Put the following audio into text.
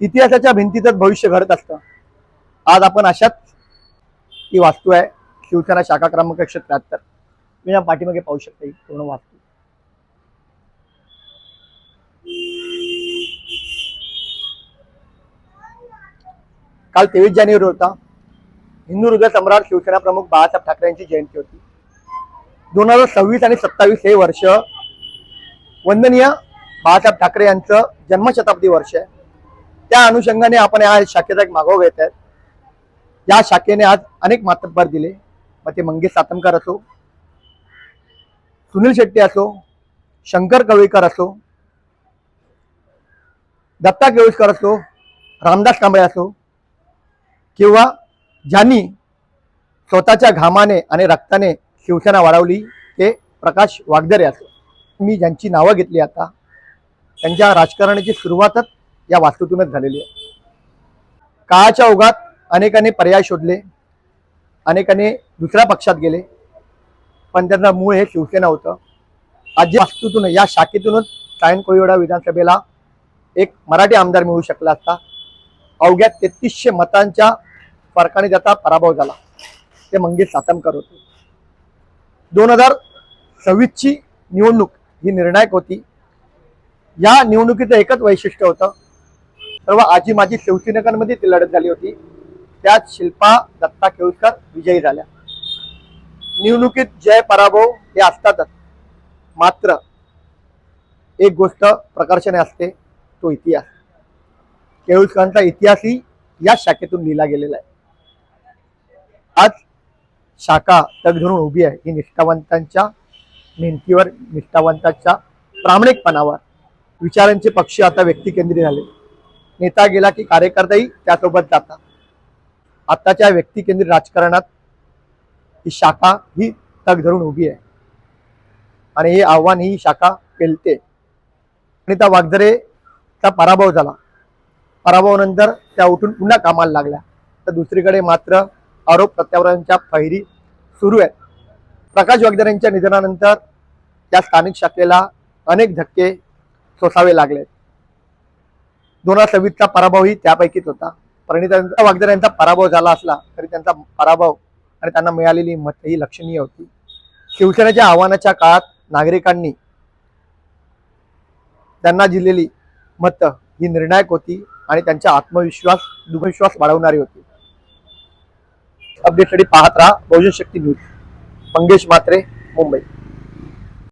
इतिहासाच्या भिंतीतच भविष्य घडत असतं. आज आपण अशाच ही वास्तू आहे, शिवसेना शाखा क्रमांक 173. मी या पाठीमागे पाहू शकता ही पूर्ण वास्तू. काल 23 जानेवारी होता. हिंदू हृदय सम्राट शिवसेना प्रमुख बाळासाहेब ठाकरे यांची जयंती होती. 2026 आणि 27 हे वर्ष वंदनीय बाळासाहेब ठाकरे यांचं जन्मशताब्दी वर्ष आहे. त्या अनुषंगाने आपण या शाखेचा एक मागोवा घेत आहेत. या शाखेने आज अनेक मातब्बर दिले, मग ते मंगेश सातमकर असो, सुनील शेट्टी असो, शंकर कवळीकर असो, दत्ता केळुसकर असो, रामदास कांबळे असो, किंवा ज्यांनी स्वतःच्या घामाने आणि रक्ताने शिवसेना वाढवली ते प्रकाश वागदरे असो. मी ज्यांची नावं घेतली आता, त्यांच्या राजकारणाची सुरुवातच या वास्तूतूनच झालेली आहे. काळाच्या ओघात अनेकांनी पर्याय शोधले, अनेकांनी दुसऱ्या पक्षात गेले, पण त्यांचं मूळ हे शिवसेना होतं. आज या वास्तूतून, या शाखेतूनच सायन कोळीवाडा विधानसभेला एक मराठी आमदार मिळू शकला असता. अवघ्या 3300 मतांच्या फरकाने त्याचा पराभव झाला. ते मंगेश सातमकर होते. 2026ची निवडणूक ही निर्णायक होती. या निवडणुकीचं एकच वैशिष्ट्य होतं, सर्व आजी माजी शिवसैनिकांमध्ये ती लढत झाली होती. त्यात शिल्पा दत्ता केळुसकर विजयी झाल्या. निवडणुकीत जय पराभव हे असतातच, मात्र एक गोष्ट प्रकर्षाने असते, तो इतिहास. केळुसकरांचा इतिहासही या शाखेतून लिहिला गेलेला आहे. आज शाखा तग धरून उभी आहे ही निष्ठावंतांच्या मेहनतीवर, निष्ठावंतांच्या प्रामाणिकपणावर. विचारांचे पक्ष आता व्यक्तिकेंद्रित झाले. नेता गेला की कार्यकर्ताही त्यासोबत जातात. आताच्या व्यक्तिकेंद्रित राजकारणात ही शाखा ही तग धरून उभी आहे आणि हे आव्हान ही शाखा पेलते. आणि त्या वागदरेचा पराभव झाला. पराभवानंतर त्या उठून पुन्हा कामाला लागल्या. तर दुसरीकडे मात्र आरोप प्रत्यारोपांच्या फैरी सुरू आहेत. प्रकाश वागदरेंच्या निधनानंतर त्या स्थानिक शाखेला अनेक धक्के सोसावे लागले. 2026चा पराभवही त्यापैकीच होता. प्रणिता वागदरे यांचा पराभव झाला असला तरी त्यांचा पराभव आणि त्यांना मिळालेली मतं ही लक्षणीय होती. शिवसेनेच्या आव्हानाच्या काळात नागरिकांनी त्यांना दिलेली मतं ही निर्णायक होती आणि त्यांचा आत्मविश्वास वाढवणारी होती. अपडेटसाठी पाहत राहा बहुजन शक्ती न्यूज. मंगेश म्हात्रे, मुंबई.